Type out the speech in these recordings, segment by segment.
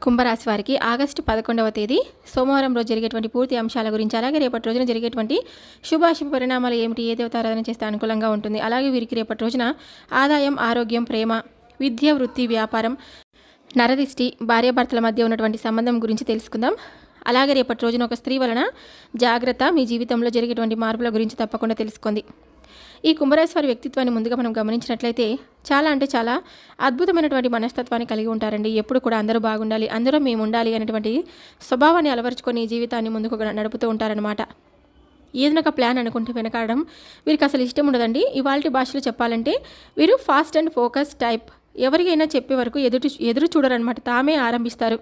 కుంభరాశి వారికి ఆగస్టు 11వ తేదీ సోమవారం రోజు జరిగేటువంటి పూర్తి అంశాల గురించి, అలాగే రేపటి రోజున జరిగేటువంటి శుభాశుభ పరిణామాలు ఏమిటి, ఏ దేవతారాధన చేస్తే అనుకూలంగా ఉంటుంది, అలాగే వీరికి రేపటి రోజున ఆదాయం, ఆరోగ్యం, ప్రేమ, విద్య, వృత్తి, వ్యాపారం, నరదిష్టి, భార్యాభర్తల మధ్య ఉన్నటువంటి సంబంధం గురించి తెలుసుకుందాం. అలాగే రేపటి రోజున ఒక స్త్రీ వలన జాగ్రత్త, మీ జీవితంలో జరిగేటువంటి మార్పుల గురించి తప్పకుండా తెలుసుకోండి. ఈ కుంభరాశి వారి వ్యక్తిత్వాన్ని ముందుగా మనం గమనించినట్లయితే చాలా అద్భుతమైనటువంటి మనస్తత్వాన్ని కలిగి ఉంటారండి. ఎప్పుడు కూడా అందరూ బాగుండాలి, అందరూ మేము ఉండాలి అనేటువంటి స్వభావాన్ని అలవరుచుకొని జీవితాన్ని ముందుకు నడుపుతూ ఉంటారనమాట. ఏదైనా ఒక ప్లాన్ అనుకుంటే వెనకాడడం వీరికి అసలు ఇష్టం ఉండదండి. ఇవాళ భాషలో చెప్పాలంటే వీరు ఫాస్ట్ అండ్ ఫోకస్ టైప్. ఎవరికైనా చెప్పే వరకు ఎదురు చూడరనమాట, తామే ఆరంభిస్తారు.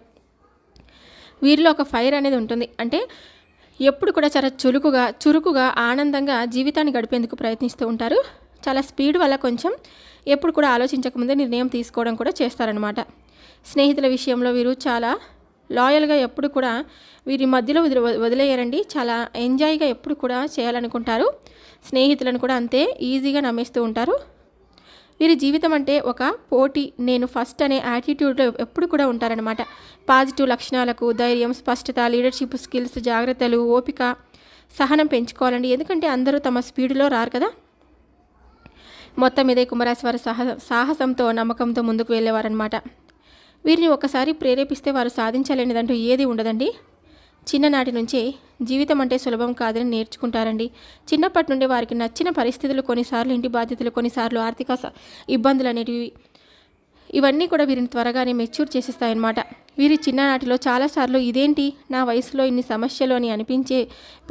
వీరిలో ఒక ఫైర్ అనేది ఉంటుంది. అంటే ఎప్పుడు కూడా చాలా చురుకుగా ఆనందంగా జీవితాన్ని గడిపేందుకు ప్రయత్నిస్తూ ఉంటారు. చాలా స్పీడ్ వల్ల కొంచెం ఎప్పుడు కూడా ఆలోచించకముందే నిర్ణయం తీసుకోవడం కూడా చేస్తారనమాట. స్నేహితుల విషయంలో వీరు చాలా లాయల్గా ఎప్పుడు కూడా వీరి మధ్యలో వదిలేయరండి. చాలా ఎంజాయ్గా ఎప్పుడు కూడా చేయాలనుకుంటారు. స్నేహితులను కూడా అంతే ఈజీగా నమ్మేస్తూ ఉంటారు. వీరి జీవితం అంటే ఒక పోటీ, నేను ఫస్ట్ అనే యాటిట్యూడ్లో ఎప్పుడు కూడా ఉంటారనమాట. పాజిటివ్ లక్షణాలకు ధైర్యం, స్పష్టత, లీడర్షిప్ స్కిల్స్, జాగ్రత్తలు, ఓపిక, సహనం పెంచుకోవాలండి. ఎందుకంటే అందరూ తమ స్పీడ్లో రారు కదా. మొత్తం ఇదే కుంభరాశి వారు సాహసంతో, నమ్మకంతో ముందుకు వెళ్ళేవారనమాట. వీరిని ఒకసారి ప్రేరేపిస్తే వారు సాధించలేనిదంటూ ఏది ఉండదండి. చిన్ననాటి నుంచే జీవితం అంటే సులభం కాదని నేర్చుకుంటారండి. చిన్నప్పటి నుండి వారికి నచ్చిన పరిస్థితులు, కొన్నిసార్లు ఇంటి బాధ్యతలు, కొన్నిసార్లు ఆర్థిక ఇబ్బందులు అనేటివి, ఇవన్నీ కూడా వీరిని త్వరగానే మెచ్యూర్ చేసేస్తాయన్నమాట. వీరి చిన్ననాటిలో చాలాసార్లు ఇదేంటి నా వయసులో ఇన్ని సమస్యలు అని అనిపించే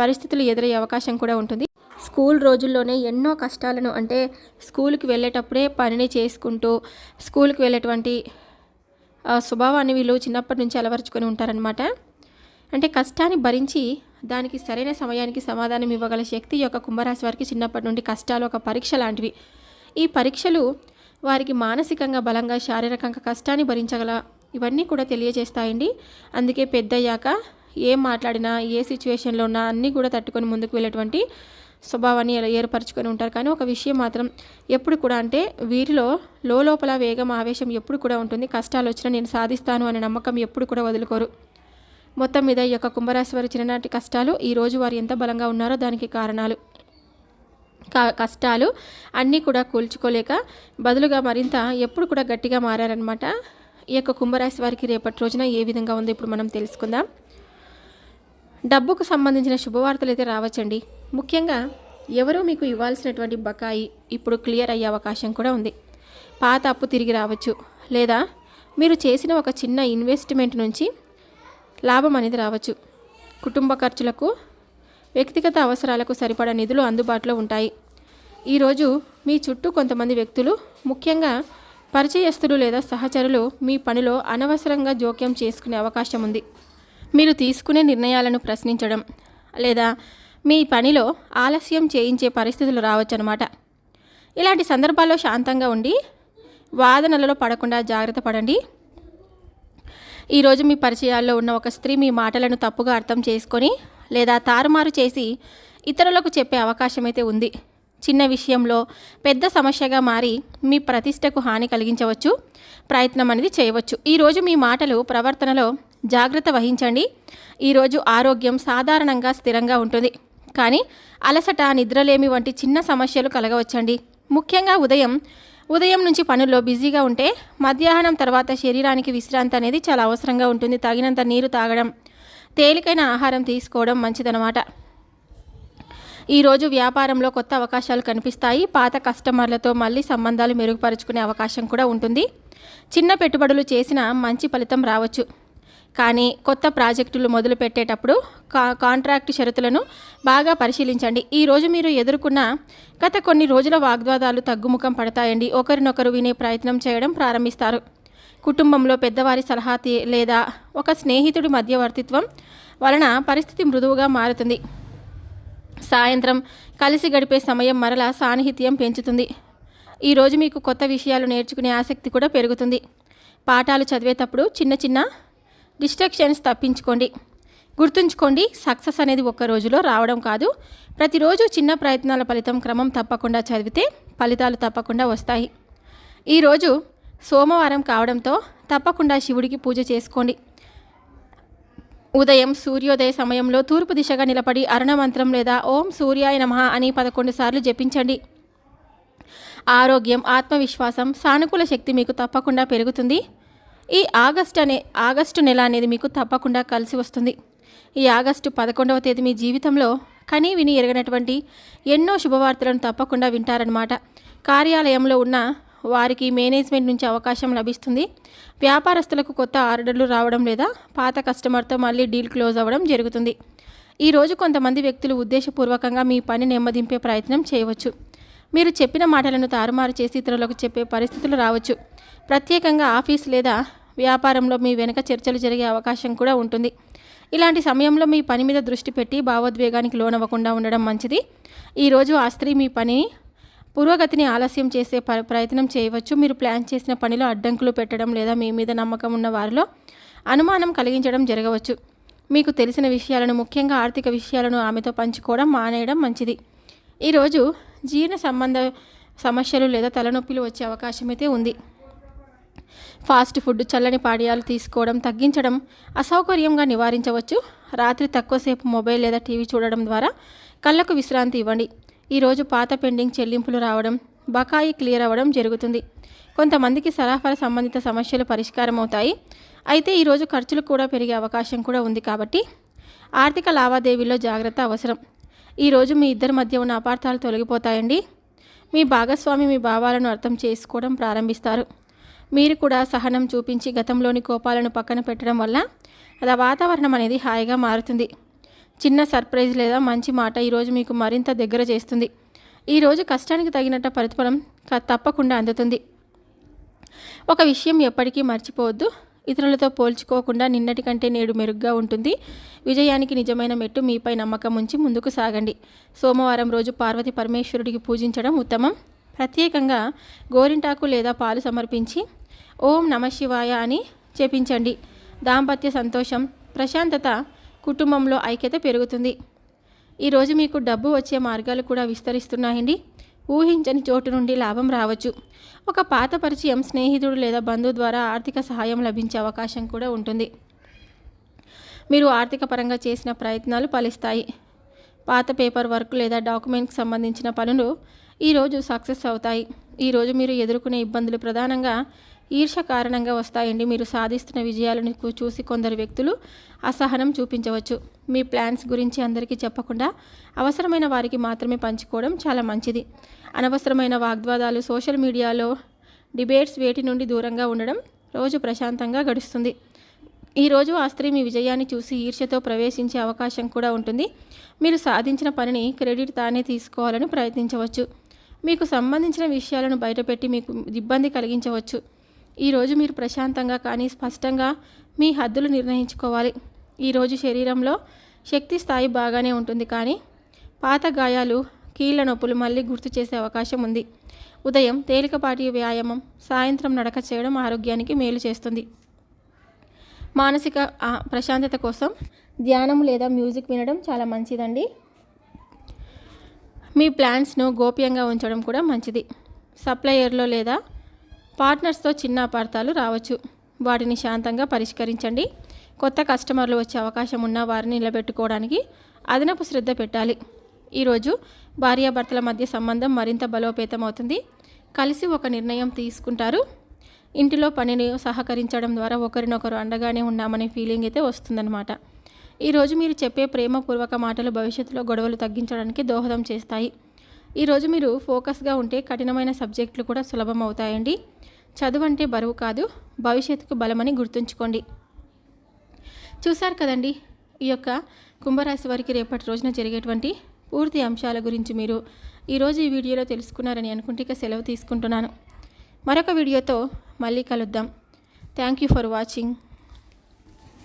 పరిస్థితులు ఎదురయ్యే అవకాశం కూడా ఉంటుంది. స్కూల్ రోజుల్లోనే ఎన్నో కష్టాలను, అంటే స్కూల్కి వెళ్ళేటప్పుడే పనిని చేసుకుంటూ స్కూల్కి వెళ్ళేటువంటి స్వభావాన్ని వీళ్ళు చిన్నప్పటి నుంచి అలవరుచుకొని ఉంటారనమాట. అంటే కష్టాన్ని భరించి దానికి సరైన సమయానికి సమాధానం ఇవ్వగల శక్తి యొక్క కుంభరాశి వారికి చిన్నప్పటి నుండి కష్టాలు ఒక పరీక్ష లాంటివి. ఈ పరీక్షలు వారికి మానసికంగా బలంగా, శారీరకంగా కష్టాన్ని భరించగల ఇవన్నీ కూడా తెలియజేస్తాయండి. అందుకే పెద్దయ్యాక ఏం మాట్లాడినా, ఏ సిచ్యువేషన్లో ఉన్నా అన్నీ కూడా తట్టుకొని ముందుకు వెళ్ళేటువంటి స్వభావాన్ని ఏర్పరచుకొని ఉంటారు. కానీ ఒక విషయం మాత్రం ఎప్పుడు కూడా, అంటే వీరిలో లోపల వేగం, ఆవేశం ఎప్పుడు కూడా ఉంటుంది. కష్టాలు వచ్చినా నేను సాధిస్తాను అనే నమ్మకం ఎప్పుడు కూడా వదులుకోరు. మొత్తం మీద ఈ యొక్క కుంభరాశి వారి చిన్ననాటి కష్టాలు ఈరోజు వారు ఎంత బలంగా ఉన్నారో దానికి కారణాలు. కష్టాలు అన్నీ కూడా కూల్చుకోలేక బదులుగా మరింత ఎప్పుడు కూడా గట్టిగా మారారనమాట. ఈ యొక్క కుంభరాశి వారికి రేపటి రోజున ఏ విధంగా ఉందో ఇప్పుడు మనం తెలుసుకుందాం. డబ్బుకు సంబంధించిన శుభవార్తలు అయితే రావచ్చండి. ముఖ్యంగా ఎవరో మీకు ఇవ్వాల్సినటువంటి బకాయి ఇప్పుడు క్లియర్ అయ్యే అవకాశం కూడా ఉంది. పాత అప్పు తిరిగి రావచ్చు, లేదా మీరు చేసిన ఒక చిన్న ఇన్వెస్ట్మెంట్ నుంచి లాభం అనేది రావచ్చు. కుటుంబ ఖర్చులకు, వ్యక్తిగత అవసరాలకు సరిపడా నిధులు అందుబాటులో ఉంటాయి. ఈరోజు మీ చుట్టూ కొంతమంది వ్యక్తులు, ముఖ్యంగా పరిచయస్తులు లేదా సహచరులు మీ పనిలో అనవసరంగా జోక్యం చేసుకునే అవకాశం ఉంది. మీరు తీసుకునే నిర్ణయాలను ప్రశ్నించడం లేదా మీ పనిలో ఆలస్యం చేయించే పరిస్థితులు రావచ్చు అన్నమాట. ఇలాంటి సందర్భాల్లో శాంతంగా ఉండి వాదనలలో పడకుండా జాగ్రత్త పడండి. ఈరోజు మీ పరిచయాల్లో ఉన్న ఒక స్త్రీ మీ మాటలను తప్పుగా అర్థం చేసుకొని లేదా తారుమారు చేసి ఇతరులకు చెప్పే అవకాశం అయితే ఉంది. చిన్న విషయంలో పెద్ద సమస్యగా మారి మీ ప్రతిష్టకు హాని కలిగించవచ్చు. ప్రయత్నం అనేది చేయవచ్చు. ఈరోజు మీ మాటలు, ప్రవర్తనలో జాగ్రత్త వహించండి. ఈరోజు ఆరోగ్యం సాధారణంగా స్థిరంగా ఉంటుంది, కానీ అలసట, నిద్రలేమి వంటి చిన్న సమస్యలు కలగవచ్చండి. ముఖ్యంగా ఉదయం నుంచి పనుల్లో బిజీగా ఉంటే మధ్యాహ్నం తర్వాత శరీరానికి విశ్రాంతి అనేది చాలా అవసరంగా ఉంటుంది. తగినంత నీరు తాగడం, తేలికైన ఆహారం తీసుకోవడం మంచిదన్నమాట. ఈరోజు వ్యాపారంలో కొత్త అవకాశాలు కనిపిస్తాయి. పాత కస్టమర్లతో మళ్ళీ సంబంధాలు మెరుగుపరుచుకునే అవకాశం కూడా ఉంటుంది. చిన్న పెట్టుబడులు చేసిన మంచి ఫలితం రావచ్చు. కానీ కొత్త ప్రాజెక్టులు మొదలు పెట్టేటప్పుడు కాంట్రాక్ట్ షరతులను బాగా పరిశీలించండి. ఈరోజు మీరు ఎదుర్కొన్న గత కొన్ని రోజుల వాగ్వాదాలు తగ్గుముఖం పడతాయండి. ఒకరినొకరు వినే ప్రయత్నం చేయడం ప్రారంభిస్తారు. కుటుంబంలో పెద్దవారి సలహా లేదా ఒక స్నేహితుడి మధ్యవర్తిత్వం వలన పరిస్థితి మృదువుగా మారుతుంది. సాయంత్రం కలిసి గడిపే సమయం మరలా సాన్నిహిత్యం పెంచుతుంది. ఈరోజు మీకు కొత్త విషయాలు నేర్చుకునే ఆసక్తి కూడా పెరుగుతుంది. పాఠాలు చదివేటప్పుడు చిన్న డిస్ట్రాక్షన్స్ తప్పించుకోండి. గుర్తుంచుకోండి, సక్సెస్ అనేది ఒక్క రోజులో రావడం కాదు. ప్రతిరోజు చిన్న ప్రయత్నాల ఫలితం క్రమం తప్పకుండా చదివితే ఫలితాలు తప్పకుండా వస్తాయి. ఈరోజు సోమవారం కావడంతో తప్పకుండా శివుడికి పూజ చేసుకోండి. ఉదయం సూర్యోదయ సమయంలో తూర్పు దిశగా నిలబడి అరుణ మంత్రం లేదా ఓం సూర్యాయ నమః అని 11 సార్లు జపించండి. ఆరోగ్యం, ఆత్మవిశ్వాసం, సానుకూల శక్తి మీకు తప్పకుండా పెరుగుతుంది. ఈ ఆగస్టు నెల అనేది మీకు తప్పకుండా కలిసి వస్తుంది. ఈ ఆగస్టు 11వ తేదీ మీ జీవితంలో కనీ విని ఎరగనటువంటి ఎన్నో శుభవార్తలను తప్పకుండా వింటారనమాట. కార్యాలయంలో ఉన్న వారికి మేనేజ్మెంట్ నుంచి అవకాశం లభిస్తుంది. వ్యాపారస్తులకు కొత్త ఆర్డర్లు రావడం లేదా పాత కస్టమర్తో మళ్ళీ డీల్ క్లోజ్ అవ్వడం జరుగుతుంది. ఈరోజు కొంతమంది వ్యక్తులు ఉద్దేశపూర్వకంగా మీ పని నెమ్మదింపే ప్రయత్నం చేయవచ్చు. మీరు చెప్పిన మాటలను తారుమారు చేసి ఇతరులకు చెప్పే పరిస్థితులు రావచ్చు. ప్రత్యేకంగా ఆఫీస్ లేదా వ్యాపారంలో మీ వెనుక చర్చలు జరిగే అవకాశం కూడా ఉంటుంది. ఇలాంటి సమయంలో మీ పని మీద దృష్టి పెట్టి భావోద్వేగానికి లోనవ్వకుండా ఉండడం మంచిది. ఈరోజు ఆ స్త్రీ మీ పని పురోగతిని ఆలస్యం చేసే ప్రయత్నం చేయవచ్చు. మీరు ప్లాన్ చేసిన పనిలో అడ్డంకులు పెట్టడం లేదా మీ మీద నమ్మకం ఉన్న వారిలో అనుమానం కలిగించడం జరగవచ్చు. మీకు తెలిసిన విషయాలను, ముఖ్యంగా ఆర్థిక విషయాలను ఆమెతో పంచుకోవడం మానేయడం మంచిది. ఈరోజు జీర్ణ సంబంధ సమస్యలు లేదా తలనొప్పిలు వచ్చే అవకాశం అయితే ఉంది. ఫాస్ట్ ఫుడ్, చల్లని పానీయాలు తీసుకోవడం తగ్గించడం అసౌకర్యంగా నివారించవచ్చు. రాత్రి తక్కువసేపు మొబైల్ లేదా టీవీ చూడడం ద్వారా కళ్ళకు విశ్రాంతి ఇవ్వండి. ఈరోజు పాత పెండింగ్ చెల్లింపులు రావడం, బకాయి క్లియర్ అవ్వడం జరుగుతుంది. కొంతమందికి సరఫరా సంబంధిత సమస్యలు పరిష్కారం అవుతాయి. అయితే ఈరోజు ఖర్చులు కూడా పెరిగే అవకాశం కూడా ఉంది. కాబట్టి ఆర్థిక లావాదేవీల్లో జాగ్రత్త అవసరం. ఈరోజు మీ ఇద్దరి మధ్య ఉన్న అపార్థాలు తొలగిపోతాయండి. మీ భాగస్వామి మీ భావాలను అర్థం చేసుకోవడం ప్రారంభిస్తారు. మీరు కూడా సహనం చూపించి గతంలోని కోపాలను పక్కన పెట్టడం వల్ల అది వాతావరణం అనేది హాయిగా మారుతుంది. చిన్న సర్ప్రైజ్ లేదా మంచి మాట ఈరోజు మీకు మరింత దగ్గర చేస్తుంది. ఈరోజు కష్టానికి తగినట్టు ప్రతిఫలం తప్పకుండా అందుతుంది. ఒక విషయం ఎప్పటికీ మర్చిపోవద్దు. ఇతరులతో పోల్చుకోకుండా నిన్నటి కంటే నేడు మెరుగ్గా ఉంటుంది. విజయానికి నిజమైన మెట్టు మీపై నమ్మకం ఉంచి ముందుకు సాగండి. సోమవారం రోజు పార్వతి పరమేశ్వరుడికి పూజించడం ఉత్తమం. ప్రత్యేకంగా గోరింటాకు లేదా పాలు సమర్పించి ఓం నమఃశివాయ అని జపించండి. దాంపత్య సంతోషం, ప్రశాంతత, కుటుంబంలో ఐక్యత పెరుగుతుంది. ఈరోజు మీకు డబ్బు వచ్చే మార్గాలు కూడా విస్తరిస్తున్నాయండి. ఊహించని చోటు నుండి లాభం రావచ్చు. ఒక పాత పరిచయం, స్నేహితుడు లేదా బంధువు ద్వారా ఆర్థిక సహాయం లభించే అవకాశం కూడా ఉంటుంది. మీరు ఆర్థిక పరంగా చేసిన ప్రయత్నాలు ఫలిస్తాయి. పాత పేపర్ వర్క్ లేదా డాక్యుమెంట్కి సంబంధించిన పనులు ఈరోజు సక్సెస్ అవుతాయి. ఈరోజు మీరు ఎదుర్కొనే ఇబ్బందులు ప్రధానంగా ఈర్ష్య కారణంగా వస్తాయండి. మీరు సాధిస్తున్న విజయాలను చూసి కొందరు వ్యక్తులు అసహనం చూపించవచ్చు. మీ ప్లాన్స్ గురించి అందరికీ చెప్పకుండా అవసరమైన వారికి మాత్రమే పంచుకోవడం చాలా మంచిది. అనవసరమైన వాగ్వాదాలు, సోషల్ మీడియాలో డిబేట్స్ వేటి నుండి దూరంగా ఉండడం రోజు ప్రశాంతంగా గడుస్తుంది. ఈరోజు ఆ స్త్రీ మీ విజయాన్ని చూసి ఈర్ష్యతో ప్రవేశించే అవకాశం కూడా ఉంటుంది. మీరు సాధించిన పనిని క్రెడిట్ తానే తీసుకోవాలని ప్రయత్నించవచ్చు. మీకు సంబంధించిన విషయాలను బయటపెట్టి మీకు ఇబ్బంది కలిగించవచ్చు. ఈరోజు మీరు ప్రశాంతంగా కానీ స్పష్టంగా మీ హద్దులు నిర్ణయించుకోవాలి. ఈరోజు శరీరంలో శక్తి స్థాయి బాగానే ఉంటుంది, కానీ పాత గాయాలు, కీళ్ళ నొప్పులు మళ్ళీ గుర్తు చేసే అవకాశం ఉంది. ఉదయం తేలికపాటి వ్యాయామం, సాయంత్రం నడక చేయడం ఆరోగ్యానికి మేలు చేస్తుంది. మానసిక ప్రశాంతత కోసం ధ్యానం లేదా మ్యూజిక్ వినడం చాలా మంచిదండి. మీ ప్లాన్స్ను గోప్యంగా ఉంచడం కూడా మంచిది. సప్లయర్లో లేదా పార్ట్నర్స్తో చిన్న అపార్థాలు రావచ్చు. వాటిని శాంతంగా పరిష్కరించండి. కొత్త కస్టమర్లు వచ్చే అవకాశం ఉన్న వారిని నిలబెట్టుకోవడానికి అదనపు శ్రద్ధ పెట్టాలి. ఈరోజు భార్యాభర్తల మధ్య సంబంధం మరింత బలోపేతం అవుతుంది. కలిసి ఒక నిర్ణయం తీసుకుంటారు. ఇంటిలో పనిని సహకరించడం ద్వారా ఒకరినొకరు అండగానే ఉన్నామనే ఫీలింగ్ అయితే వస్తుందన్నమాట. ఈరోజు మీరు చెప్పే ప్రేమపూర్వక మాటలు భవిష్యత్తులో గొడవలు తగ్గించడానికి దోహదం చేస్తాయి. ఈరోజు మీరు ఫోకస్గా ఉంటే కఠినమైన సబ్జెక్టులు కూడా సులభం అవుతాయండి. చదువు అంటే బరువు కాదు, భవిష్యత్తుకు బలమని గుర్తుంచుకోండి. చూశారు కదండి, ఈ యొక్క కుంభరాశి వారికి రేపటి రోజున జరిగేటువంటి పూర్తి అంశాల గురించి మీరు ఈరోజు ఈ వీడియోలో తెలుసుకున్నారని అనుకుంటే ఇక సెలవు తీసుకుంటున్నాను. మరొక వీడియోతో మళ్ళీ కలుద్దాం. Thank you for watching.